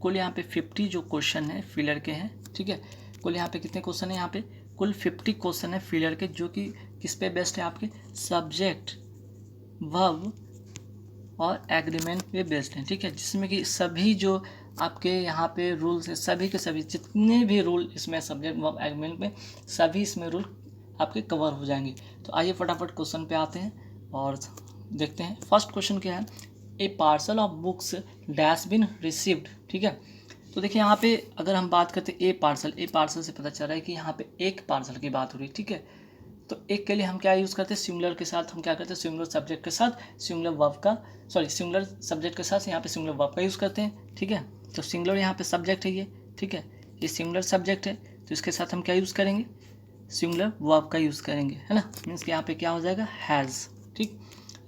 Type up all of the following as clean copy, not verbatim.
कुल यहाँ पे 50 जो क्वेश्चन है फिलर के हैं, ठीक है। कुल यहाँ पे कितने क्वेश्चन है, यहाँ पे कुल 50 क्वेश्चन है फिलर के, जो कि किस पे बेस्ड है, आपके सब्जेक्ट, वर्ब और एग्रीमेंट पे बेस्ड है, ठीक है। जिसमें कि सभी जो आपके यहाँ पे रूल्स है, सभी के सभी जितने भी रूल इसमें सब्जेक्ट वर्ब एग्रीमेंट में सभी इसमें रूल आपके कवर हो जाएंगे। तो आइए फटाफट क्वेश्चन पे आते हैं और देखते हैं। फर्स्ट क्वेश्चन क्या है, A parcel of books dash been received, ठीक है। तो देखिए यहाँ पे अगर हम बात करते हैं ए पार्सल से पता चल रहा है कि यहाँ पे एक पार्सल की बात हो रही है, ठीक है। तो एक के लिए हम क्या यूज़ करते हैं, सिंगुलर के साथ हम क्या करते हैं, सिंगुलर सब्जेक्ट के साथ सिंगुलर वर्ब का, सिंगुलर सब्जेक्ट के साथ यहाँ पे सिंगुलर वर्ब का यूज़ करते हैं, ठीक है। तो सिंगुलर यहाँ पे सब्जेक्ट है ये, ठीक है, ये सिंगुलर सब्जेक्ट है, तो इसके साथ हम क्या यूज़ करेंगे, सिंगुलर वर्ब का यूज़ करेंगे, है ना। मीन्स कि यहाँ पे क्या हो जाएगा, हैज़, ठीक।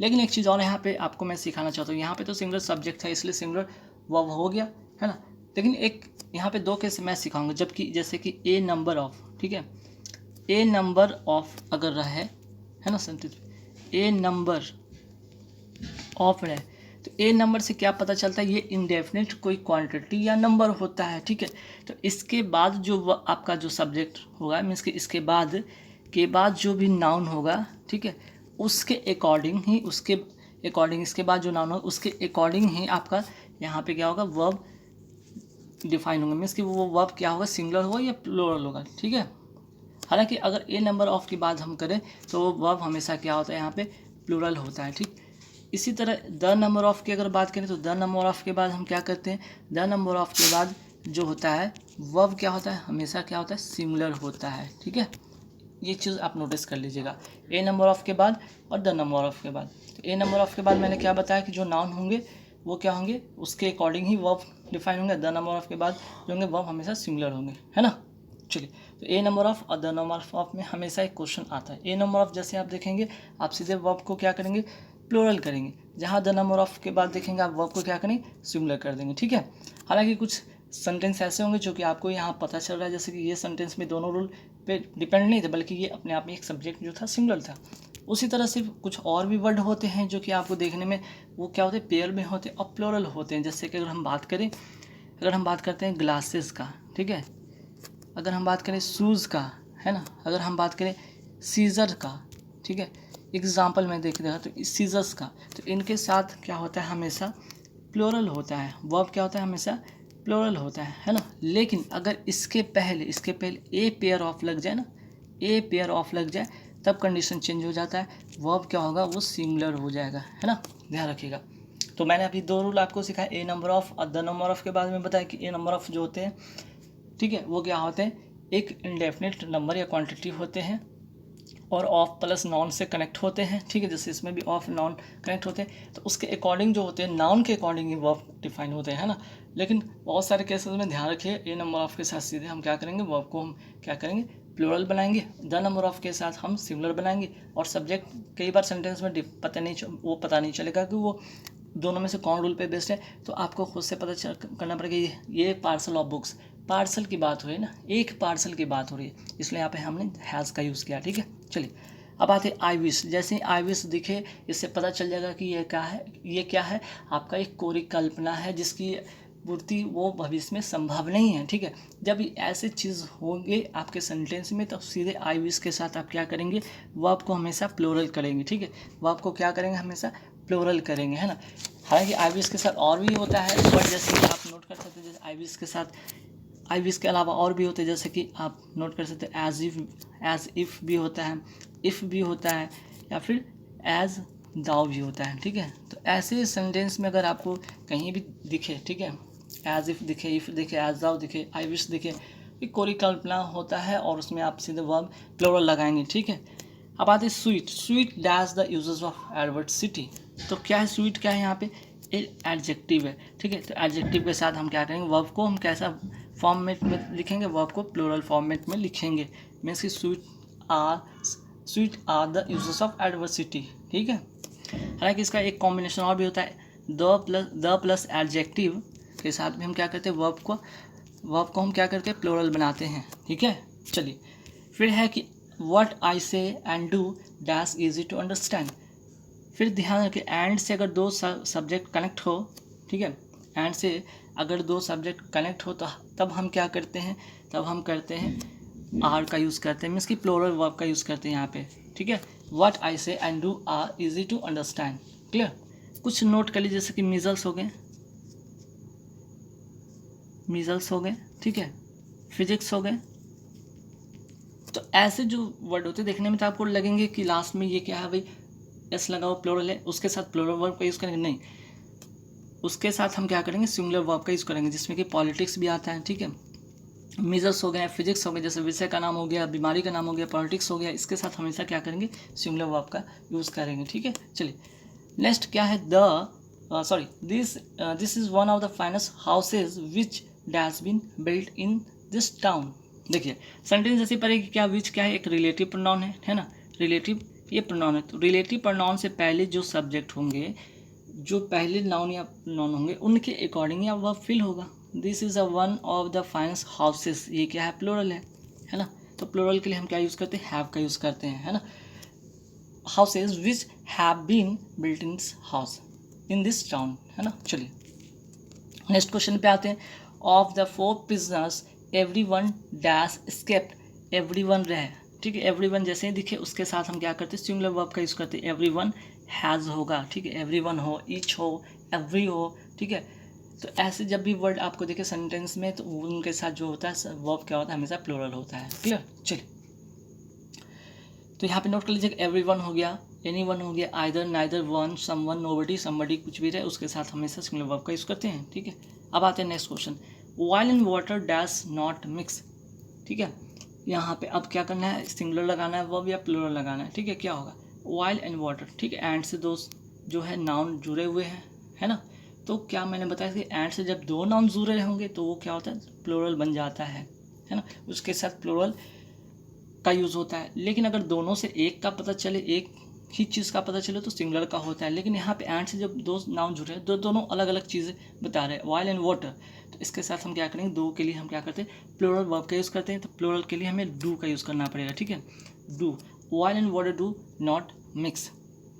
लेकिन एक चीज़ और यहाँ पे आपको मैं सिखाना चाहता हूँ, यहाँ पे तो सिंगुलर सब्जेक्ट है इसलिए सिंगुलर वर्ब हो गया, है ना। लेकिन एक यहाँ पे दो केस मैं सिखाऊंगा, जबकि जैसे कि ए नंबर ऑफ, ठीक है, ए नंबर ऑफ अगर रहे, है ना सेंटेंस, ए नंबर ऑफ रहे, तो ए नंबर से क्या पता चलता है, ये इंडेफिनिट कोई क्वांटिटी या नंबर होता है, ठीक है। तो इसके बाद जो आपका जो सब्जेक्ट होगा, मीन्स कि इसके बाद जो भी नाउन होगा, ठीक है, उसके अकॉर्डिंग ही इसके बाद जो नाउन होगा उसके अकॉर्डिंग ही आपका यहाँ पे क्या होगा, वर्ब डिफाइन होगा। मीन्स कि वो वर्ब क्या होगा, सिंगुलर होगा या प्लूरल होगा, ठीक है। हालांकि अगर ए नंबर ऑफ की बात हम करें तो वर्ब हमेशा क्या होता है, यहाँ पे प्लूरल होता है, ठीक। इसी तरह द नंबर ऑफ की अगर बात करें तो द नंबर ऑफ के बाद हम क्या करते हैं, द नंबर ऑफ के बाद जो होता है वर्ब क्या होता है, हमेशा क्या होता है, सिंगुलर होता है, ठीक है। ये चीज़ आप नोटिस कर लीजिएगा, ए नंबर ऑफ के बाद और द नंबर ऑफ के बाद। तो ए नंबर ऑफ के बाद मैंने क्या बताया कि जो नाउन होंगे वो क्या होंगे, उसके अकॉर्डिंग ही वर्ब डिफाइन होंगे। द नंबर ऑफ के बाद जो होंगे वर्ब हमेशा सिंगुलर होंगे, है ना। चलिए, तो ए नंबर ऑफ और द नंबर ऑफ में हमेशा एक क्वेश्चन आता है। ए नंबर ऑफ जैसे आप देखेंगे, आप सीधे वर्ब को क्या करेंगे, प्लूरल करेंगे। जहाँ द नंबर ऑफ के बाद देखेंगे आप वर्ब को क्या करेंगे, सिंगुलर कर देंगे, ठीक है। हालांकि कुछ सेंटेंस ऐसे होंगे जो कि आपको यहाँ पता चल रहा है, जैसे कि ये सेंटेंस में दोनों रूल पे डिपेंड नहीं थे, बल्कि ये अपने आप में एक सब्जेक्ट जो था सिंगुलर था। उसी तरह से कुछ और भी वर्ड होते हैं जो कि आपको देखने में वो क्या होते हैं, पेयर में होते हैं और प्लूरल होते हैं। जैसे कि अगर हम बात करते हैं ग्लासेस का, ठीक है, अगर हम बात करें शूज़ का, है ना, अगर हम बात करें सीजर का, ठीक है, एग्जाम्पल में देख रहा तो सीजर्स का, तो इनके साथ क्या होता है, हमेशा प्लूरल होता है, वर्ब क्या होता है, हमेशा प्लूरल होता है ना। लेकिन अगर इसके पहले ए पेयर ऑफ लग जाए ना, ए पेयर ऑफ लग जाए, तब कंडीशन चेंज हो जाता है, वर्ब क्या होगा, वो सिंगुलर हो जाएगा, है ना, ध्यान रखिएगा। तो मैंने अभी दो रूल आपको सिखाया, ए नंबर ऑफ और द नंबर ऑफ के बाद में बताया कि ए नंबर ऑफ जो होते हैं, ठीक है, वो क्या होते हैं, एक इंडेफिनिट नंबर या क्वांटिटी होते हैं और ऑफ प्लस नाउन से कनेक्ट होते हैं, ठीक है। जैसे इसमें भी ऑफ नाउन कनेक्ट होते हैं, तो उसके अकॉर्डिंग जो होते हैं, नाउन के अकॉर्डिंग ही वर्ब डिफाइन होते हैं, है ना। लेकिन बहुत सारे केसेस में ध्यान रखिए, ए नंबर ऑफ के साथ सीधे हम क्या करेंगे, वर्ब को हम क्या करेंगे, प्लूरल बनाएंगे। द नंबर ऑफ के साथ हम सिंगुलर बनाएंगे। और सब्जेक्ट कई बार सेंटेंस में पता नहीं चलेगा कि वो दोनों में से कौन रूल पे बेस्ड है, तो आपको खुद से पता करना पड़ेगा। ये पार्सल ऑफ बुक्स, पार्सल की बात हो रही है ना, एक पार्सल की बात हो रही है, इसलिए यहाँ पे हमने हैज़ का यूज़ किया, ठीक है। चलिए, अब आते हैं आई विश। जैसे ही आई विश दिखे, इससे पता चल जाएगा कि ये क्या है, आपका एक कोरी कल्पना है जिसकी पूर्ति वो भविष्य में संभव नहीं है, ठीक है। जब ऐसे चीज़ होंगे आपके सेंटेंस में, तब सीधे आई विश के साथ आप क्या करेंगे, वर्ब को हमेशा प्लूरल करेंगे, ठीक है। वर्ब को क्या करेंगे, हमेशा प्लूरल करेंगे, है ना। हालांकि आई विश के साथ और भी होता है, बट जैसे कि आप नोट कर सकते हैं, जैसे आई विश के अलावा और भी होते हैं, जैसे कि आप नोट कर सकते हैं एज इफ़ भी होता है, इफ़ भी होता है, या फिर एज दाउ भी होता है, ठीक है। तो ऐसे सेंटेंस में अगर आपको कहीं भी दिखे, ठीक है, एज इफ़ दिखे, इफ़ दिखे, एज दाउ दिखे, आई विश दिखे, ये कोरी कल्पना होता है और उसमें आप सीधे वर्ब प्लूरल लगाएंगे, ठीक है। अब आते हैं sweet dash the uses of adversity. तो क्या है स्वीट, क्या है यहाँ पे, एडजेक्टिव है, ठीक है। तो एडजेक्टिव के साथ हम क्या करेंगे, वर्ब को हम कैसा फॉर्मेट में लिखेंगे, वर्ब को प्लूरल फॉर्मेट में लिखेंगे। मीन्स कि sweet are the uses of adversity, ठीक है। हालांकि इसका एक कॉम्बिनेशन और भी होता है, द प्लस एडजेक्टिव के साथ भी हम क्या करते हैं, वर्ब को हम क्या करते हैं, प्लूरल बनाते हैं, ठीक है। चलिए, फिर है कि what I say and do dash easy to understand. फिर ध्यान रखिए, एंड से अगर दो सब्जेक्ट कनेक्ट हो, ठीक है, एंड से अगर दो सब्जेक्ट कनेक्ट हो तो तब हम क्या करते हैं, तब हम करते हैं आर का यूज़ करते हैं, मीन्स कि प्लूरल वर्ब का यूज़ करते हैं यहाँ पे, ठीक है। What I say and do are easy to understand, clear. कुछ नोट कर लीजिए, जैसे कि मीजल्स हो गए, मीजल्स हो गए, ठीक है, फिजिक्स हो गए। तो ऐसे जो वर्ड होते हैं देखने में तो आपको लगेंगे कि लास्ट में ये क्या है भाई, एस लगा हुआ प्लूरल है, उसके साथ प्लूरल वर्ब का यूज़ करेंगे, नहीं, उसके साथ हम क्या करेंगे, सिंगुलर वर्ब का यूज़ करेंगे, जिसमें कि पॉलिटिक्स भी आता है, ठीक है। मीजल्स हो गए, फिजिक्स हो गए, जैसे विषय का नाम हो गया, बीमारी का नाम हो गया, पॉलिटिक्स हो गया, इसके साथ हमेशा क्या करेंगे, सिंगुलर वर्ब का यूज़ करेंगे, ठीक है। चलिए नेक्स्ट क्या है, this is one of the finest houses which has been built in this town. देखिए सेंटेंस जैसे पड़ेगी, क्या विच क्या है, एक रिलेटिव प्रोनाउन है ना, रिलेटिव ये प्रोनाउन है, तो रिलेटिव प्रोनाउन से पहले जो सब्जेक्ट होंगे, जो पहले नाउन या प्रोनाउन होंगे, उनके अकॉर्डिंग या वह फिल होगा। This is a one of the finest houses, ये क्या है, प्लूरल है ना। तो प्लूरल के लिए हम क्या यूज़ करते हैं, हैव का यूज़ करते हैं, है ना। Houses which have been built in this town, है ना। चलिए नेक्स्ट क्वेश्चन पे आते हैं। Of the 4 prisoners everyone dash escaped, everyone रहे, ठीक है। एवरीवन जैसे ही दिखे उसके साथ हम क्या करते हैं, सिंगुलर वर्ब का यूज़ करते हैं, एवरीवन हैज़ होगा, ठीक है, एवरीवन हो, ईच हो, एवरी हो, ठीक है। तो ऐसे जब भी वर्ड आपको देखे सेंटेंस में, तो उनके साथ जो होता है वर्ब क्या होता है, हमेशा प्लूरल होता है, क्लियर। चलिए तो यहाँ पे नोट कर लीजिए, एवरीवन हो गया, एनीवन हो गया, either, neither, one, someone, nobody, somebody, कुछ भी रहे उसके साथ हमेशा सिंगुलर वर्ब का यूज़ करते हैं, ठीक है। अब आते हैं next question, oil and water dash not mix, ठीक है। यहाँ पे अब क्या करना है, सिंगुलर लगाना है वर्ब या प्लूरल लगाना है, ठीक है। क्या होगा, ऑयल एंड वाटर, ठीक है, एंड से दो जो है नाउन जुड़े हुए हैं, है ना। तो क्या मैंने बताया कि एंड से जब दो नाउन जुड़े होंगे तो वो क्या होता है, प्लूरल बन जाता है ना, उसके साथ प्लूरल का यूज़ होता है। लेकिन अगर दोनों से एक का पता चले, एक ही चीज़ का पता चले तो सिंगुलर का होता है। लेकिन यहाँ पे एंड से जब दो नाउन जुड़े हैं, दोनों अलग अलग चीज़ें बता रहे हैं, ऑयल एंड वाटर, तो इसके साथ हम क्या करेंगे, दो के लिए हम क्या करते हैं, प्लूरल वर्ब का यूज़ करते हैं। तो प्लूरल के लिए हमें डू का यूज़ करना पड़ेगा, ठीक है, do, oil and water do not mix,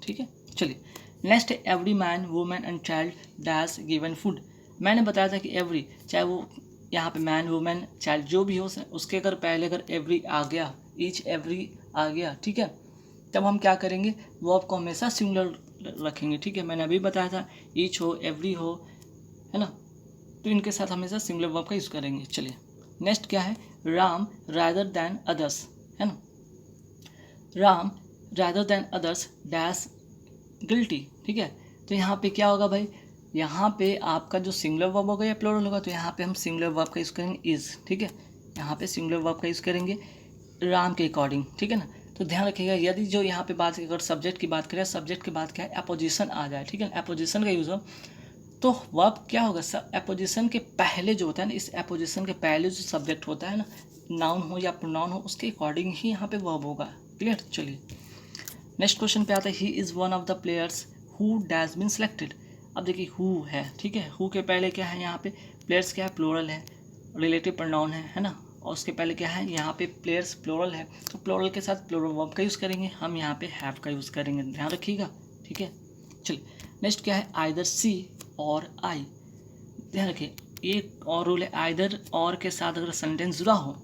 ठीक है। चलिए नेक्स्ट है, every man women and child dash given food. मैंने बताया था कि एवरी, चाहे वो यहाँ पे मैन वुमेन चाइल्ड जो भी हो, उसके अगर पहले अगर एवरी आ गया, ईच एवरी आ गया, ठीक है, तब हम क्या करेंगे, वर्ब को हमेशा सिंगुलर रखेंगे, ठीक है। मैंने अभी बताया था, ईच हो, एवरी हो, है ना, तो इनके साथ हमेशा सिंगुलर वर्ब का यूज़ करेंगे। चलिए नेक्स्ट क्या है, राम रादर दैन अदर्स, है ना, Ram rather than others dash guilty, ठीक है। तो यहाँ पे क्या होगा भाई, यहाँ पे आपका जो सिंगुलर वर्ब होगा या प्लूरल होगा, तो यहाँ पे हम सिंगुलर वर्ब का यूज़ करेंगे इज़, ठीक है। यहाँ पे सिंगुलर वर्ब का यूज़ करेंगे राम के अकॉर्डिंग, ठीक है ना। तो ध्यान रखिएगा, यदि जो यहाँ पे बात अगर सब्जेक्ट की बात करें, सब्जेक्ट की बात क्या है, अपोजिशन आ जाए, ठीक है, अपोजिशन का यूज़ हो, तो वर्ब क्या होगा, अपोजिशन के पहले जो होता है ना, इस अपोजिशन के पहले जो सब्जेक्ट होता है ना, नाउन हो या प्रोनाउन हो, उसके अकॉर्डिंग ही यहाँ पे वर्ब होगा, क्लियर। चलिए नेक्स्ट क्वेश्चन पे आता है, he is one of the players who has been selected. अब देखिए हु है, ठीक है, हु के पहले क्या है, यहाँ पे प्लेयर्स क्या है, प्लूरल है, रिलेटिव प्रोनाउन है ना, और उसके पहले क्या है, यहाँ पे प्लेयर्स प्लूरल है, तो प्लूरल के साथ प्लूरल वर्ब का यूज़ करेंगे, हम यहाँ पे हैव का यूज़ करेंगे, ध्यान रखिएगा, ठीक है। चलिए नेक्स्ट क्या है, आइदर सी और आई, ध्यान रखिए एक और रूल है, आइदर और के साथ अगर सेंटेंस जुड़ा हो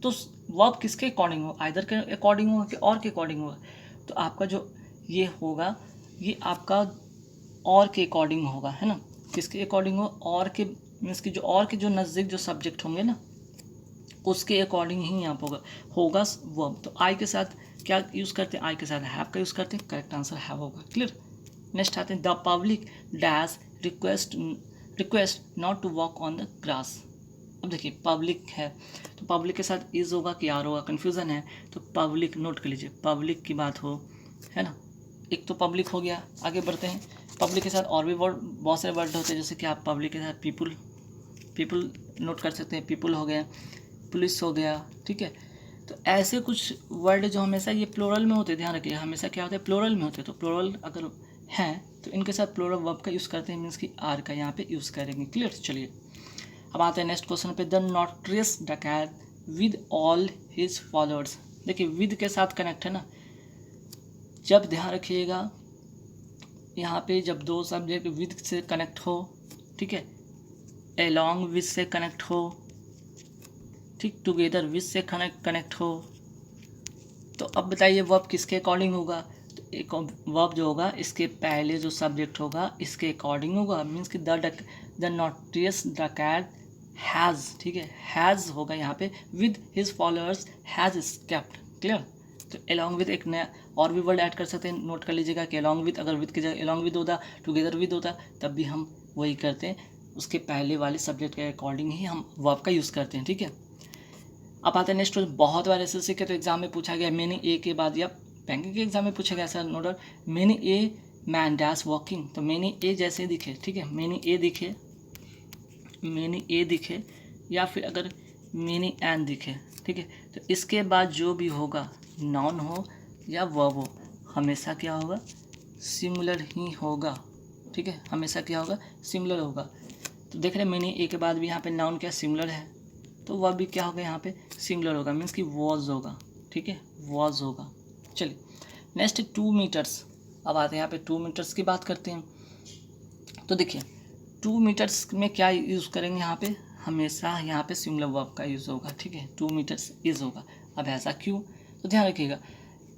तो वर्ब किसके अकॉर्डिंग हो, आइदर के अकॉर्डिंग होगा कि और के अकॉर्डिंग होगा, तो आपका जो ये होगा, ये आपका और के अकॉर्डिंग होगा, है ना, किसके अकॉर्डिंग हो, और के मीन्स की जो और के जो नज़दीक जो सब्जेक्ट होंगे ना, उसके अकॉर्डिंग ही यहाँ पर होगा वर्ब। तो आई के साथ क्या यूज़ करते हैं, आई के साथ हैव का यूज़ करते हैं, करेक्ट आंसर हैव होगा, क्लियर। नेक्स्ट आते हैं, the public dash request not to walk on the grass. अब देखिए पब्लिक है, तो पब्लिक के साथ इज होगा कि आर होगा, कन्फ्यूज़न है, तो पब्लिक नोट कर लीजिए, पब्लिक की बात हो, है ना, एक तो पब्लिक हो गया। आगे बढ़ते हैं, पब्लिक के साथ और भी वर्ड, बहुत सारे वर्ड होते हैं, जैसे कि आप पब्लिक के साथ पीपुल नोट कर सकते हैं, पीपुल हो गया, पुलिस हो गया, ठीक है। तो ऐसे कुछ वर्ड जो हमेशा ये प्लूरल में होते हैं, ध्यान रखिए हमेशा क्या होता है, प्लूरल में होते हैं, तो प्लूरल अगर हैं तो इनके साथ प्लूरल वर्ब का यूज़ करते हैं, मीन्स कि आर का यहाँ पे यूज़ करेंगे, क्लियर। चलिए अब आते हैं नेक्स्ट क्वेश्चन पे, द नोटरियस डकैत विद ऑल हिज फॉलोअर्स। देखिए विद के साथ कनेक्ट है ना, जब ध्यान रखिएगा यहाँ पे जब दो सब्जेक्ट विद से कनेक्ट हो, ठीक है, along with से कनेक्ट हो, ठीक, together with से कनेक्ट हो। तो अब बताइए वर्ब किसके अकॉर्डिंग होगा? तो एक वर्ब जो होगा इसके पहले जो सब्जेक्ट होगा इसके अकॉर्डिंग होगा, मीन्स कि द नोटरियस डकैत हैज़, ठीक है, हैज़ होगा यहाँ पे, with his followers has escaped, clear. तो अलॉन्ग विद एक नया और भी वर्ड ऐड कर सकते हैं, नोट कर लीजिएगा कि अलॉन्ग विद, अगर विद की जगह अलॉन्ग विद होता, टुगेदर विद होता, तब भी हम वही करते हैं, उसके पहले वाले सब्जेक्ट के अकॉर्डिंग ही हम वर्ब का यूज़ करते हैं, ठीक है। अब आते हैं नेक्स्ट, बहुत बार ऐसे के तो एग्जाम में पूछा गया, मैंने ए के बाद या बैंकिंग के एग्जाम में पूछा गया सर नो डाउट, मैंने ए मैन डैश वॉकिंग, तो मैंने ए जैसे दिखे, ठीक है, मैंने ए दिखे या फिर अगर मैंने एन दिखे, ठीक है, तो इसके बाद जो भी होगा नाउन हो या वर्ब हो हमेशा क्या होगा, सिमिलर ही होगा, ठीक है, हमेशा क्या होगा, सिमिलर होगा। तो देख रहे हैं मैंने ए के बाद भी यहाँ पे नाउन क्या सिमिलर है, तो वह भी क्या होगा यहाँ पे सिमिलर होगा, मीन्स कि वॉज होगा, ठीक है, वॉज होगा। चलिए नेक्स्ट 2 मीटर्स, अब आते हैं यहाँ पे 2 मीटर्स की बात करते हैं। तो देखिए 2 मीटर्स में क्या यूज़ करेंगे, यहाँ पे हमेशा यहाँ पे सिमिलर वर्ब का यूज़ होगा, ठीक है, 2 मीटर्स इज होगा। अब ऐसा क्यों, तो ध्यान रखिएगा,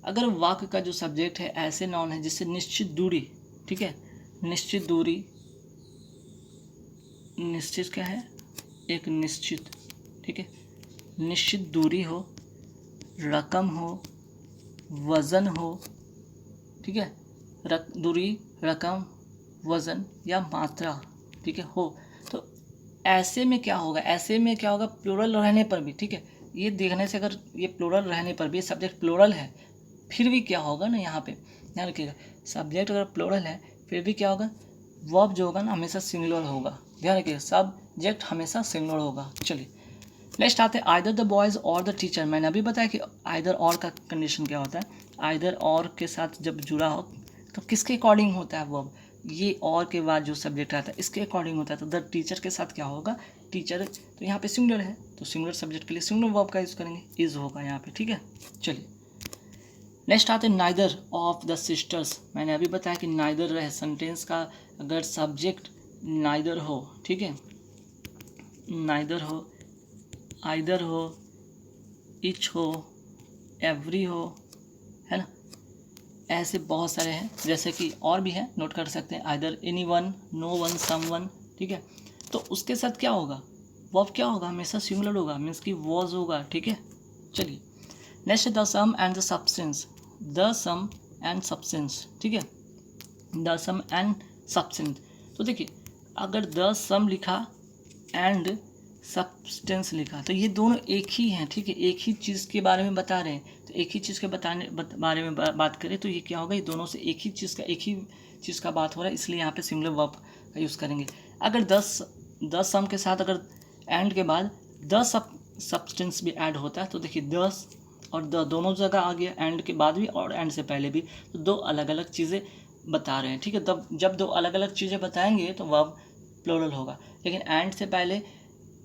अगर वाक्य का जो सब्जेक्ट है ऐसे नाउन है जिससे निश्चित दूरी, ठीक है, निश्चित दूरी, निश्चित क्या है, एक निश्चित, ठीक है, निश्चित दूरी हो, रकम हो, वज़न हो, ठीक है, दूरी, रकम, वज़न या मात्रा, ठीक है, हो, तो ऐसे में क्या होगा, ऐसे में क्या होगा, प्लूरल रहने पर भी, ठीक है, ये देखने से अगर ये प्लूरल रहने पर भी सब्जेक्ट प्लूरल है फिर भी क्या होगा ना, यहाँ पे ध्यान रखिएगा, सब्जेक्ट अगर प्लूरल है फिर भी क्या होगा, वर्ब जो होगा ना हमेशा सिंगुलर होगा, ध्यान रखिएगा, सब्जेक्ट हमेशा सिंगुलर होगा। चलिए नेक्स्ट आते हैं आइदर द बॉयज़ और द टीचर। मैंने अभी बताया कि आइदर और का कंडीशन क्या होता है, आइदर और के साथ जब जुड़ा हो तो किसके अकॉर्डिंग होता है वर्ब, ये और के बाद जो सब्जेक्ट आता है इसके अकॉर्डिंग होता है। तो द टीचर के साथ क्या होगा, टीचर, तो यहाँ पे सिंगुलर है तो सिंगुलर सब्जेक्ट के लिए सिंगुलर वर्ब का यूज़ करेंगे, इज होगा यहाँ पे, ठीक है। चलिए नेक्स्ट आते हैं नाइदर ऑफ द सिस्टर्स। मैंने अभी बताया कि नाइदर रहे सेंटेंस का अगर सब्जेक्ट नाइदर हो, ठीक है, नाइदर हो, आइदर हो, इच हो, एवरी हो, है ना, ऐसे बहुत सारे हैं, जैसे कि और भी हैं, नोट कर सकते हैं, either any one, no one, some one, ठीक है, तो उसके साथ क्या होगा, वर्ब क्या होगा, हमेशा सिंगुलर होगा, मीन्स कि वॉज होगा, ठीक है। चलिए next the sum and the substance, the sum and substance, ठीक है, द सम एंड सब्सटेंस। तो देखिए अगर द सम लिखा एंड सब्सटेंस लिखा तो ये दोनों एक ही हैं, ठीक है, एक ही चीज़ के बारे में बता रहे हैं, तो एक ही चीज़ के बारे में बात करें तो ये क्या होगा, ये दोनों से एक ही चीज़ का बात हो रहा है, इसलिए यहाँ पे सिंगुलर वर्ब का यूज़ करेंगे। अगर 10 सम के साथ अगर एंड के बाद 10 सब्सटेंस भी ऐड होता है तो देखिए 10 और द दोनों जगह आ गया, एंड के बाद भी और एंड से पहले भी, तो दो अलग अलग चीज़ें बता रहे हैं, ठीक है। तब जब दो अलग अलग चीज़ें बताएंगे तो वर्ब प्लूरल होगा, लेकिन एंड से पहले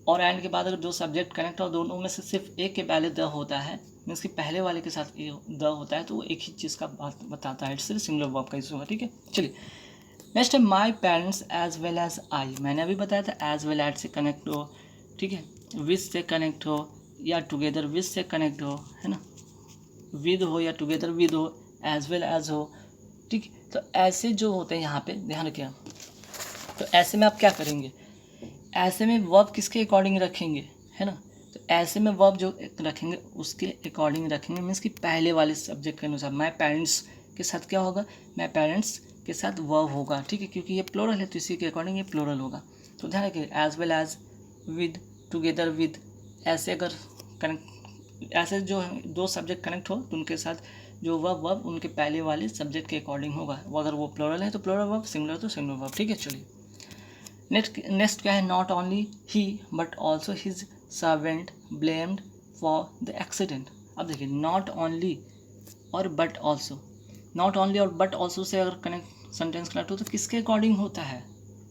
और एंड के बाद अगर दो सब्जेक्ट कनेक्ट हो, दोनों में से सिर्फ एक के पहले द होता है, मीन्स कि पहले वाले के साथ द होता है, तो वो एक ही चीज़ का बात बताता है, इसलिए सिंगुलर वर्ब का यूज़ होगा, ठीक है। चलिए नेक्स्ट है my parents as well as I. मैंने अभी बताया था एज वेल एज से कनेक्ट हो, ठीक है, विद से कनेक्ट हो या टुगेदर विद से कनेक्ट हो, है ना, विद हो या टुगेदर विद हो, एज वेल एज हो, ठीक। तो ऐसे जो होते हैं यहाँ पे ध्यान रखिए, तो ऐसे में आप क्या करेंगे, ऐसे में वर्ब किसके अकॉर्डिंग रखेंगे, है ना, तो ऐसे में वर्ब जो रखेंगे उसके अकॉर्डिंग रखेंगे, मीन्स कि पहले वाले सब्जेक्ट के अनुसार। माई पेरेंट्स के साथ क्या होगा, माई पेरेंट्स के साथ वर्ब होगा, ठीक है, क्योंकि ये प्लूरल है तो इसी के अकॉर्डिंग ये प्लूरल होगा। तो ध्यान रखिए as well as, with, together with, ऐसे अगर कनेक्ट, ऐसे जो दो सब्जेक्ट कनेक्ट हो तो उनके साथ जो वर्ब उनके पहले वाले सब्जेक्ट के अकॉर्डिंग होगा, अगर वो प्लूरल है तो प्लूरल वर्ब, सिंगुलर तो सिंगुलर वर्ब, ठीक है। चलिए नेक्स्ट क्या है, not only he but also his servant blamed for the accident. अब देखिए नॉट ओनली और बट ऑल्सो, नॉट ओनली और बट ऑल्सो से अगर कनेक्ट सेंटेंस कनेक्ट हो तो किसके अकॉर्डिंग होता है,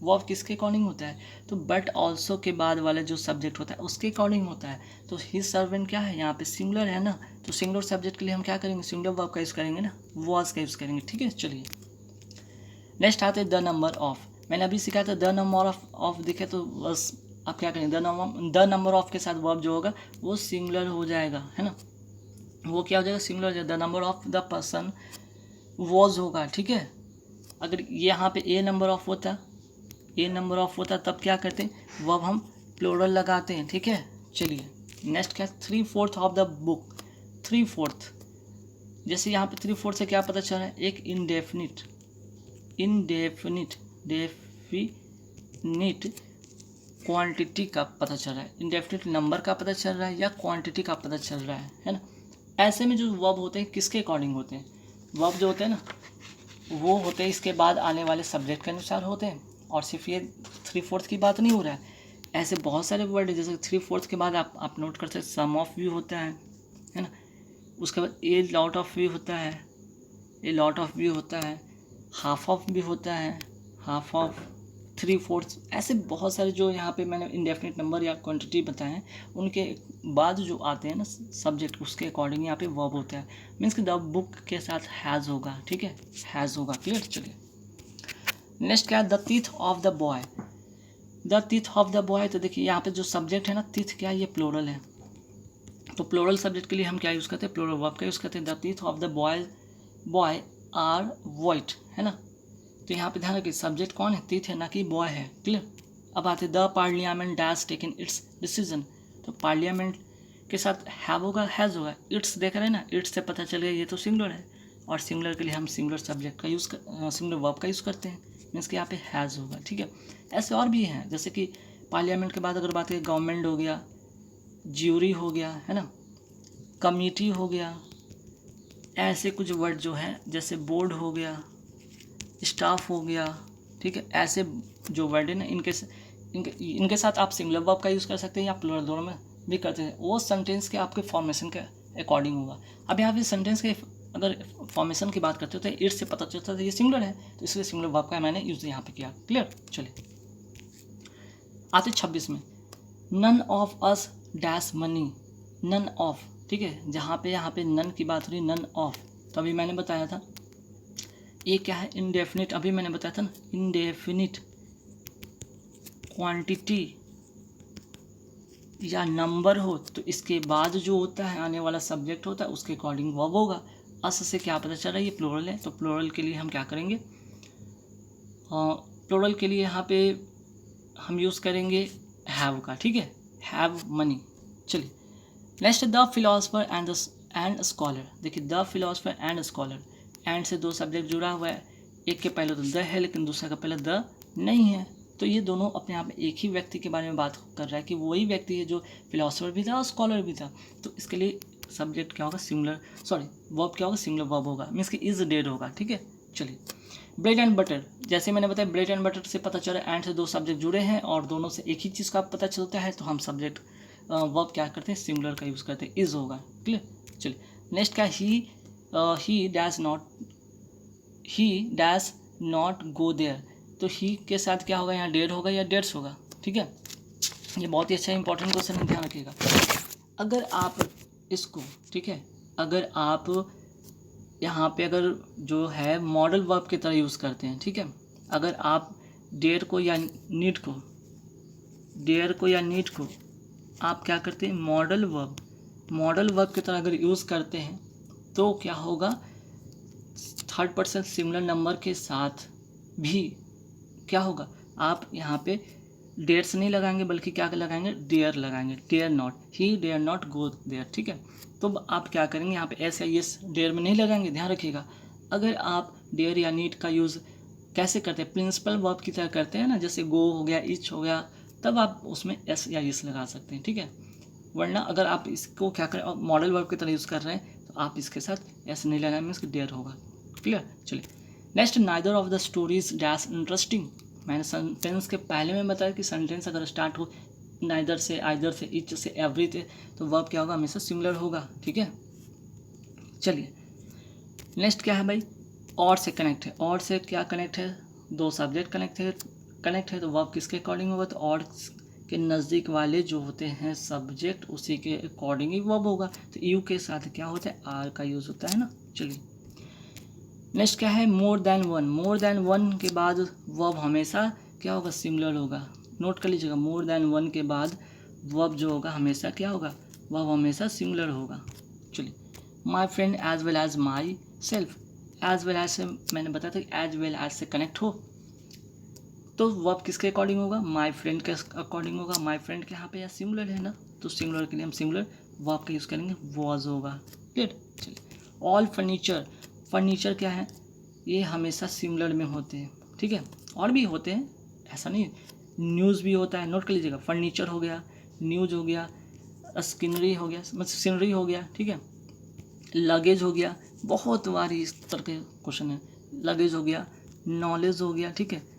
वर्ब किसके अकॉर्डिंग होता है, तो बट ऑल्सो के बाद वाला जो सब्जेक्ट होता है उसके अकॉर्डिंग होता है। तो हिज सर्वेंट क्या है, यहाँ पे सिंगुलर है ना, तो सिंगुलर सब्जेक्ट के लिए हम क्या करेंगे, सिंगुलर वर्ब का यूज़ करेंगे ना, वॉज का यूज़ करेंगे, ठीक है। चलिए नेक्स्ट आते हैं द नंबर ऑफ। मैंने अभी सिखाया था द नंबर ऑफ दिखे तो बस आप क्या करेंगे, द नंबर ऑफ के साथ वर्ब जो होगा वो सिंगुलर हो जाएगा, है ना, वो क्या हो जाएगा, सिंगुलर हो जाएगा। The number of the person was होगा, ठीक है। अगर यहाँ पे ए नंबर ऑफ होता तब क्या करते हैं, वर्ब हम प्लूरल लगाते हैं, ठीक है। चलिए नेक्स्ट क्या है, 3/4 ऑफ द बुक। 3/4, जैसे यहाँ पे 3/4 से क्या पता चल रहा है, एक इंडेफिनिट क्वांटिटी का पता चल रहा है, इंडेफिनिट नंबर का पता चल रहा है या क्वांटिटी का पता चल रहा है ना। ऐसे में जो वर्ब होते हैं किसके अकॉर्डिंग होते हैं, वर्ब जो होते हैं ना वो होते हैं इसके बाद आने वाले सब्जेक्ट के अनुसार होते हैं, और सिर्फ ये 3/4 की बात नहीं हो रहा है, ऐसे बहुत सारे वर्ड है। जैसे 3/4 के बाद आप नोट कर सकते हैं, सम ऑफ भी होता है ना, उसके बाद ए लॉट ऑफ भी होता है, हाफ ऑफ भी होता है, हाफ ऑफ, 3/4, ऐसे बहुत सारे जो यहाँ पे मैंने इंडेफिनिट नंबर या क्वांटिटी बताए हैं उनके बाद जो आते हैं ना सब्जेक्ट, उसके अकॉर्डिंग यहाँ पे वर्ब होता है। मीन्स कि द बुक के साथ हैज़ होगा, ठीक है, हैज़ होगा, क्लियर। चलिए नेक्स्ट क्या है, the teeth of the boy. The teeth of the boy, तो देखिए यहाँ पे जो सब्जेक्ट है ना टीथ, क्या ये प्लूरल है, तो प्लूरल सब्जेक्ट के लिए हम क्या यूज़ करते हैं, प्लूरल वर्ब का यूज़ करते हैं। The teeth of the boy are white, है ना, तो यहाँ पे ध्यान रखिए सब्जेक्ट कौन है, टीथ है, ना कि बॉय है, क्लियर। अब आते the parliament dash taken it's decision, तो पार्लियामेंट के साथ हैव होगा, हैज़ होगा, इट्स देख रहे हैं ना, इट्स से पता चल गया ये तो सिंगुलर है, और सिंगुलर के लिए हम सिंगुलर सब्जेक्ट का सिंगुलर वर्ब का यूज़ करते हैं, मीन्स कि यहाँ पे हैज़ होगा, ठीक है। ऐसे और भी हैं, जैसे कि पार्लियामेंट के बाद अगर बात करें, गवर्नमेंट हो गया, ज्यूरी हो गया, है ना, कमिटी हो गया, ऐसे कुछ वर्ड जो हैं, जैसे बोर्ड हो गया, स्टाफ हो गया, ठीक है, ऐसे जो वर्ड है ना इनके साथ आप सिंगुलर वर्ब का यूज़ कर सकते हैं या प्लूरल, दोनों में भी करते हैं, वो सेंटेंस के आपके फॉर्मेशन के अकॉर्डिंग होगा। अब यहाँ पे सेंटेंस के अगर फॉर्मेशन की बात करते हो तो इट से पता चलता है ये सिंगुलर है, तो इसलिए सिंगुलर वर्ब का मैंने यूज़ यहाँ पे किया, क्लियर। चलिए आते 26 में, none of us dash money, none of, ठीक है, जहाँ पे यहाँ पे नन की बात हो रही, नन ऑफ, तो अभी मैंने बताया था ये क्या है, इंडेफिनिट, अभी मैंने बताया था ना, इंडेफिनिट क्वांटिटी या नंबर हो तो इसके बाद जो होता है आने वाला सब्जेक्ट होता है उसके अकॉर्डिंग वर्ब होगा। अस से क्या पता चल रहा है, ये प्लूरल है, तो प्लूरल के लिए हम क्या करेंगे, प्लूरल के लिए यहाँ पे हम यूज़ करेंगे हैव का, ठीक है, हैव मनी। चलिए next, the philosopher and scholar. देखिए the philosopher and scholar, and से दो सब्जेक्ट जुड़ा हुआ है, एक के पहले तो द है लेकिन दूसरा का पहले द नहीं है, तो ये दोनों अपने आप में एक ही व्यक्ति के बारे में बात कर रहा है कि वही व्यक्ति है जो फिलोसफर भी था और स्कॉलर भी था, तो इसके लिए सब्जेक्ट क्या होगा, वर्ब क्या होगा, सिंगुलर वर्ब होगा, मीन्स कि इज डेड होगा, ठीक है। चलिए ब्रेड एंड बटर, जैसे मैंने बताया ब्रेड एंड बटर से पता चला एंड से दो सब्जेक्ट जुड़े हैं और दोनों से एक ही चीज़ का पता चलता है, तो हम सब्जेक्ट वर्ब क्या करते हैं, सिंगुलर का यूज़ करते हैं, इज होगा, क्लियर। चलिए नेक्स्ट क्या, he dash not go there, तो ही के साथ क्या होगा, यहाँ डेड होगा या डेड्स होगा, ठीक है। ये बहुत ही अच्छा इंपॉर्टेंट क्वेश्चन है, ध्यान रखिएगा। अगर आप इसको, ठीक है, अगर आप यहाँ पे अगर जो है मॉडल वर्ब की तरह यूज़ करते हैं, ठीक है, अगर आप डेयर को या नीड को आप क्या करते हैं, मॉडल वर्ब की तरह अगर यूज़ करते हैं तो क्या होगा, थर्ड पर्सन सिंगुलर नंबर के साथ भी क्या होगा, आप यहाँ पे डेयर्स नहीं लगाएंगे बल्कि क्या लगाएंगे, डेयर लगाएंगे, dare not, he dare not go there, ठीक है। तो आप क्या करेंगे, यहाँ पे एस या यस डेयर में नहीं लगाएंगे, ध्यान रखिएगा। अगर आप डेयर या नीड का यूज़ कैसे करते हैं, प्रिंसिपल वर्ब की तरह करते हैं ना, जैसे गो हो गया, इच हो गया, तब आप उसमें एस या यस लगा सकते हैं, ठीक है। वरना अगर आप इसको क्या करें, मॉडल वर्ब की तरह यूज़ कर रहे हैं तो आप इसके साथ एस नहीं लगाएंगे, इसका डेयर होगा, क्लियर। चलिए next, neither of the stories dash interesting, मैंने सेंटेंस के पहले में बताया कि सेंटेंस अगर स्टार्ट हो नाइदर से, आइदर से, इच से, एवरी से, तो वर्ब क्या होगा, हमेशा सिंगुलर होगा, ठीक है। चलिए नेक्स्ट क्या है भाई, और से कनेक्ट है, और से क्या कनेक्ट है, दो सब्जेक्ट कनेक्ट है तो वर्ब किसके अकॉर्डिंग होगा, तो और के नज़दीक वाले जो होते हैं सब्जेक्ट उसी के अकॉर्डिंग ही वर्ब होगा, तो यू के साथ क्या होता है, आर का यूज़ होता है ना। चलिए नेक्स्ट क्या है, मोर देन वन के बाद वर्ब हमेशा क्या होगा, सिंगुलर होगा, नोट कर लीजिएगा, मोर देन वन के बाद वर्ब जो होगा हमेशा क्या होगा, वर्ब हमेशा सिंगुलर होगा। चलिए, my friend as well as myself, as well as से मैंने बताया था एज वेल एज से कनेक्ट हो तो वर्ब किसके अकॉर्डिंग होगा, माई फ्रेंड के अकॉर्डिंग होगा। माई फ्रेंड के यहाँ पे या सिंगुलर है ना, तो सिंगुलर के लिए हम सिंगुलर वर्ब का यूज़ करेंगे, वॉज होगा। क्लियर। चलिए, ऑल फर्नीचर, फर्नीचर क्या है, ये हमेशा सिंगुलर में होते हैं, ठीक है, और भी होते हैं, ऐसा नहीं। न्यूज़ भी होता है, नोट कर लीजिएगा, फर्नीचर हो गया, न्यूज़ हो गया, स्किनरी हो गया, मतलब सीनरी हो गया, ठीक है, लगेज हो गया, बहुत बार इस तरह के क्वेश्चन है। लगेज हो गया, नॉलेज हो गया, ठीक है,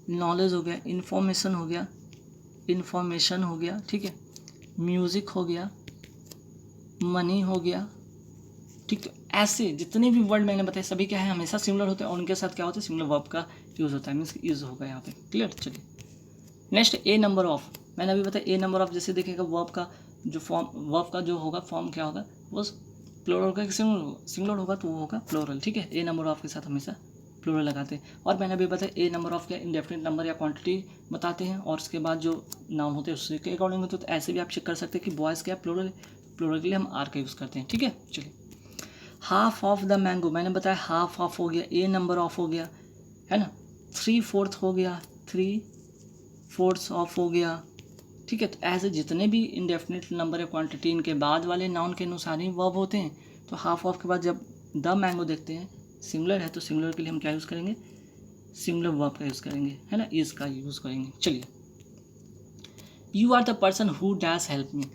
नॉलेज हो गया, इंफॉर्मेशन हो गया, इंफॉर्मेशन हो गया, ठीक है, म्यूज़िक हो गया, मनी हो गया, ठीक है। ऐसे जितने भी वर्ड मैंने बताए सभी क्या है, हमेशा सिमिलर होते हैं और उनके साथ क्या होता है, सिमिलर वर्ब का यूज़ होता है, मीन्स यूज़ होगा यहाँ पे। क्लियर। चलिए, नेक्स्ट ए नंबर ऑफ, मैंने अभी बताया ए नंबर ऑफ जैसे देखेगा वर्ब का जो फॉर्म, वर्ब का जो होगा फॉर्म क्या होगा, वो प्लूरल होगा कि सिंगुलर होगा, तो वो होगा प्लूरल, ठीक है। ए नंबर ऑफ के साथ हमेशा प्लूरल लगाते हैं। और मैंने अभी बताया ए नंबर ऑफ क्या इंडेफिनिट नंबर या क्वांटिटी बताते हैं, और उसके बाद जो नाउन होते हैं उसके अकॉर्डिंग होते हैं। तो ऐसे भी आप चेक कर सकते हैं कि बॉयज़ क्या प्लूरल, प्लूरल के लिए हम आर का यूज़ करते हैं, ठीक है। चलिए, हाफ ऑफ द मैंगो, मैंने बताया हाफ ऑफ हो गया, ए नंबर ऑफ हो गया, है ना, 3/4 हो गया, 3/4 ऑफ हो गया, ठीक है। तो ऐसे जितने भी इंडेफिनिट नंबर या क्वांटिटी इनके बाद वाले नाउन के अनुसार ही वर्ब होते हैं। तो हाफ ऑफ के बाद जब द मैंगो देखते हैं सिंगुलर है, तो सिंगुलर के लिए हम क्या यूज़ करेंगे, सिंगुलर वर्ब का यूज़ करेंगे, है ना, इज का यूज़ करेंगे। चलिए, you are the person who dash help me,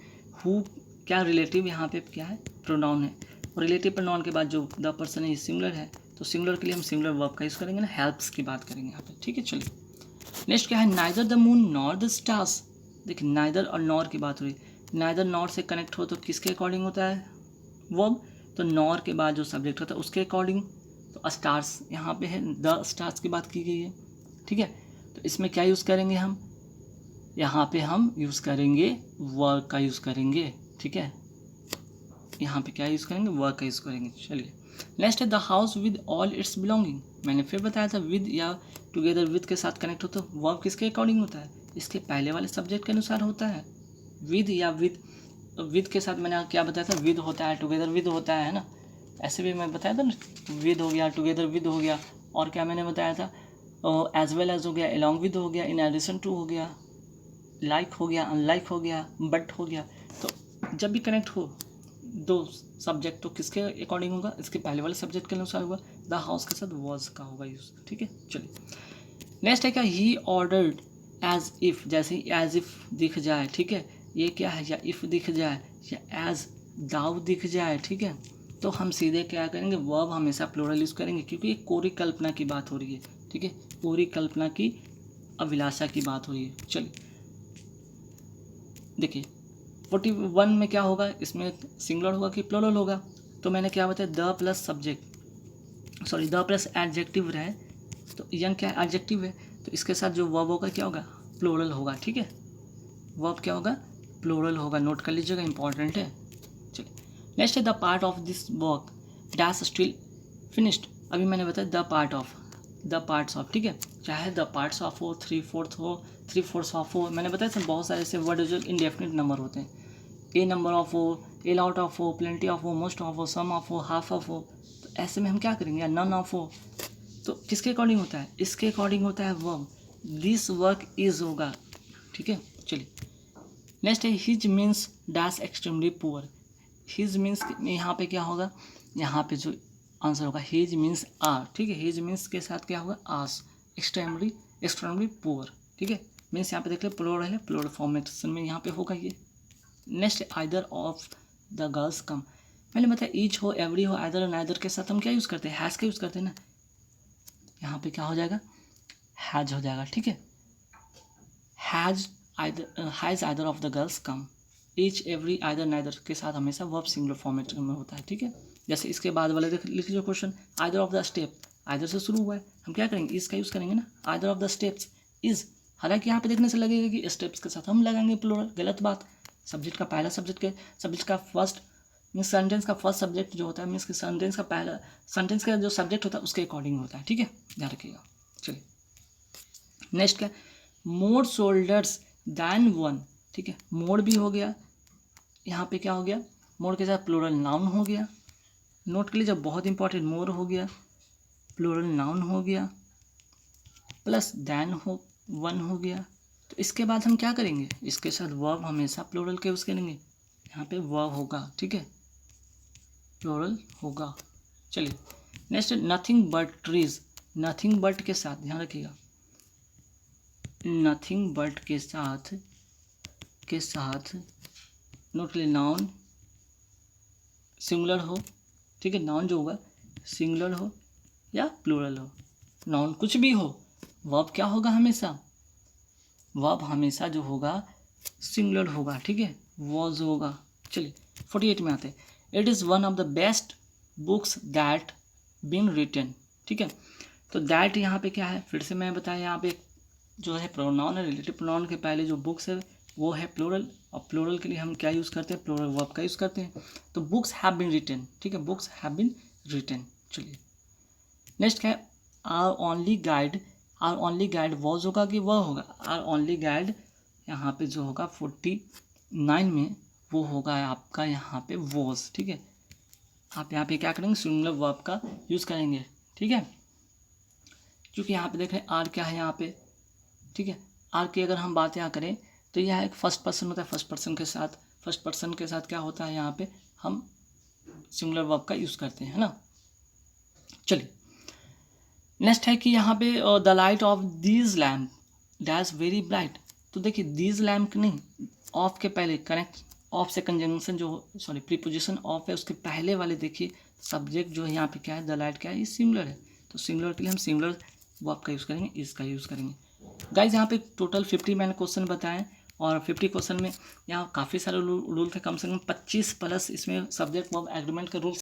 who क्या रिलेटिव यहाँ पे क्या है, प्रोनाउन है, और रिलेटिव प्रोनाउन के बाद जो द पर्सन है ये सिंगुलर है, तो सिंगुलर के लिए हम सिंगुलर वर्ब का यूज़ करेंगे ना, हेल्प्स की बात करेंगे यहाँ पे, ठीक है। चलिए, नेक्स्ट क्या है, neither the moon nor the stars, देखिए नाइदर और नॉर की बात हो रही है, नाइदर नॉर से कनेक्ट हो तो किसके अकॉर्डिंग होता है वर्ब, तो नॉर के बाद जो सब्जेक्ट होता है उसके अकॉर्डिंग, तो स्टार्स यहाँ पे है, द स्टार्स की बात की गई है, ठीक है। तो इसमें क्या यूज़ करेंगे हम, यहाँ पे हम यूज़ करेंगे वर्ब का यूज़ करेंगे, ठीक है, यहाँ पे क्या यूज़ करेंगे, वर्ब का यूज़ करेंगे। चलिए, नेक्स्ट है the house with all it's belonging, मैंने फिर बताया था विद या टुगेदर विद के साथ कनेक्ट हो तो वर्ब किसके अकॉर्डिंग होता है, इसके पहले वाले सब्जेक्ट के अनुसार होता है। विद या विद के साथ मैंने क्या बताया था, विद होता है, टुगेदर विद होता है ना, ऐसे भी मैं बताया था ना, विद हो गया, टुगेदर विद हो गया, और क्या मैंने बताया था, एज वेल एज हो गया, अलॉन्ग विद हो गया, इन एडिशन टू हो गया, लाइक हो गया, अनलाइक हो गया, बट हो गया। तो जब भी कनेक्ट हो दो सब्जेक्ट तो किसके अकॉर्डिंग होगा, इसके पहले वाले सब्जेक्ट के अनुसार होगा, द हाउस के साथ वॉज का होगा यूज़, ठीक है। चलिए, नेक्स्ट है क्या, ही ऑर्डर्ड एज इफ़, जैसे ही एज इफ़ दिख जाए, ठीक है, ये क्या है, या इफ़ दिख जाए या एज दाउ दिख जाए, ठीक है, तो हम सीधे क्या करेंगे, वर्ब हमेशा प्लूरल यूज़ करेंगे, क्योंकि ये कोरी कल्पना की बात हो रही है, ठीक है, कोरी कल्पना की अभिलाषा की बात हो रही है। चलिए, देखिए 41 में क्या होगा, इसमें सिंगुलर होगा कि प्लूरल होगा, तो मैंने क्या बताया, the plus subject, sorry the plus adjective रहे, तो यंग क्या है, एडजेक्टिव है, तो इसके साथ जो वर्ब होगा क्या होगा, प्लूरल होगा, ठीक है, वर्ब क्या होगा, प्लूरल होगा, नोट कर लीजिएगा, इंपॉर्टेंट है। चलिए, नेक्स्ट है the part of this work dash still finished, अभी मैंने बताया the part of, the parts of, ठीक है, चाहे द पार्ट्स ऑफ हो, 3/4 हो, 3/4 ऑफ हो, मैंने बताया सर बहुत सारे ऐसे वर्ड जो इंडेफिनिट नंबर होते हैं, ए नंबर ऑफ हो, ए लॉट ऑफ हो, प्लेंटी ऑफ हो, मोस्ट ऑफ हो, सम ऑफ हो, हाफ ऑफ हो, तो ऐसे में हम क्या करेंगे, या नन ऑफ हो, तो किसके अकॉर्डिंग होता है, इसके अकॉर्डिंग होता है वर्ब, दिस वर्क इज होगा, ठीक है। चलिए, नेक्स्ट है his means dash extremely poor, his means यहाँ पे क्या होगा, यहाँ पे जो आंसर होगा हिज मीन्स आर, ठीक है, हिज मीन्स के साथ क्या होगा, आस, एक्सट्रीमली पुअर, ठीक है, मीन्स यहाँ पे देख ले प्लूरल है, प्लूरल फॉर्मेशन में यहाँ पे होगा ये। Next either of the girls कम, मैंने बताया ईच हो, एवरी हो, आइदर और नाइदर के साथ हम क्या यूज़ करते हैं, हैज़ का यूज़ करते हैं ना, यहाँ पे क्या हो जाएगा, हैज हो जाएगा, ठीक है, has either of the girls come, each every either neither के साथ हमेशा वर्ब सिंगुलर फॉर्मेट में होता है, ठीक है। जैसे इसके बाद वाले लिख लीजिए question, either of the step, either से शुरू हुआ है, हम क्या करेंगे, इस का यूज़ करेंगे ना, either of the steps is, हालांकि यहाँ पे देखने से लगेगा कि स्टेप्स के साथ हम लगाएंगे प्लूरल, गलत बात, सब्जेक्ट का पहला सब्जेक्ट का फर्स्ट मीन्स सेंटेंस का फर्स्ट सब्जेक्ट जो होता है, मीन्स सेंटेंस का पहला सेंटेंस का जो सब्जेक्ट होता है उसके अकॉर्डिंग होता है, ठीक है, ध्यान रखिएगा। चलिए, नेक्स्ट क्या, मोर शोल्डर्स दैन वन, ठीक है, मोर भी हो गया, यहाँ पे क्या हो गया, मोर के साथ प्लूरल नाउन हो गया, नोट के लिए जब बहुत इंपॉर्टेंट, मोर हो गया, प्लूरल नाउन हो गया, प्लस दैन हो वन हो गया। तो इसके बाद हम क्या करेंगे, इसके साथ वर्ब हमेशा प्लूरल के यूज़ करेंगे, यहाँ पे वर्ब होगा, ठीक है, प्लूरल होगा। चलिए next, nothing but trees, nothing but के साथ ध्यान रखिएगा, नथिंग बट के साथ नोट के लिए नाउन सिंगुलर हो, ठीक है, नाउन जो होगा सिंगुलर हो या प्लूरल हो, नाउन कुछ भी हो, वर्ब क्या होगा हमेशा, वर्ब हमेशा जो होगा सिंगुलर होगा, ठीक है, वॉज होगा। चलिए 48 में आते हैं, it is one of the best books that been written, ठीक है, तो दैट यहाँ पे क्या है, फिर से मैं बताया, यहाँ पे जो है प्रोनाउन है, रिलेटिव प्रोनाउन के पहले जो बुक्स है वो है प्लूरल, और प्लूरल के लिए हम क्या यूज़ करते हैं, प्लूरल वर्ब का यूज़ करते हैं, तो बुक्स हैव बीन रिटन, ठीक है, बुक्स हैव बीन रिटन। चलिए नेक्स्ट क्या है, आर ओनली गाइड वॉज होगा कि वह होगा, आर ओनली गाइड यहाँ पे जो होगा 49 में वो होगा आपका यहाँ पे वॉज, ठीक है, आप यहाँ पे क्या करेंगे, सिंगुलर वर्ब का यूज़ करेंगे, ठीक है, क्योंकि यहाँ पे देख रहे हैं आर क्या है यहाँ पे, ठीक है, आर की अगर हम बात यहाँ करें तो यह एक फर्स्ट पर्सन होता है, फर्स्ट पर्सन के साथ क्या होता है, यहाँ पे हम सिंगुलर वर्ब का यूज़ करते हैं, है ना। चलिए नेक्स्ट है कि यहाँ पे the light of these lamp has very bright, तो देखिए दीज लैम्प नहीं, ऑफ के पहले कनेक्ट, ऑफ से कंजंक्शन जो सॉरी प्रीपोजिशन ऑफ है उसके पहले वाले देखिए सब्जेक्ट जो है यहाँ पे क्या है, द लाइट क्या है, ये सिंगुलर है, तो सिंगुलर के लिए हम सिंगुलर वर्ब का यूज़ करेंगे, इसका यूज़ करेंगे। गाइज यहाँ पे टोटल 50 मैंने क्वेश्चन बताएं, और 50 क्वेश्चन में यहाँ काफ़ी सारे रूल थे, कम से कम 25 प्लस इसमें सब्जेक्ट वर्ब एग्रीमेंट का रूल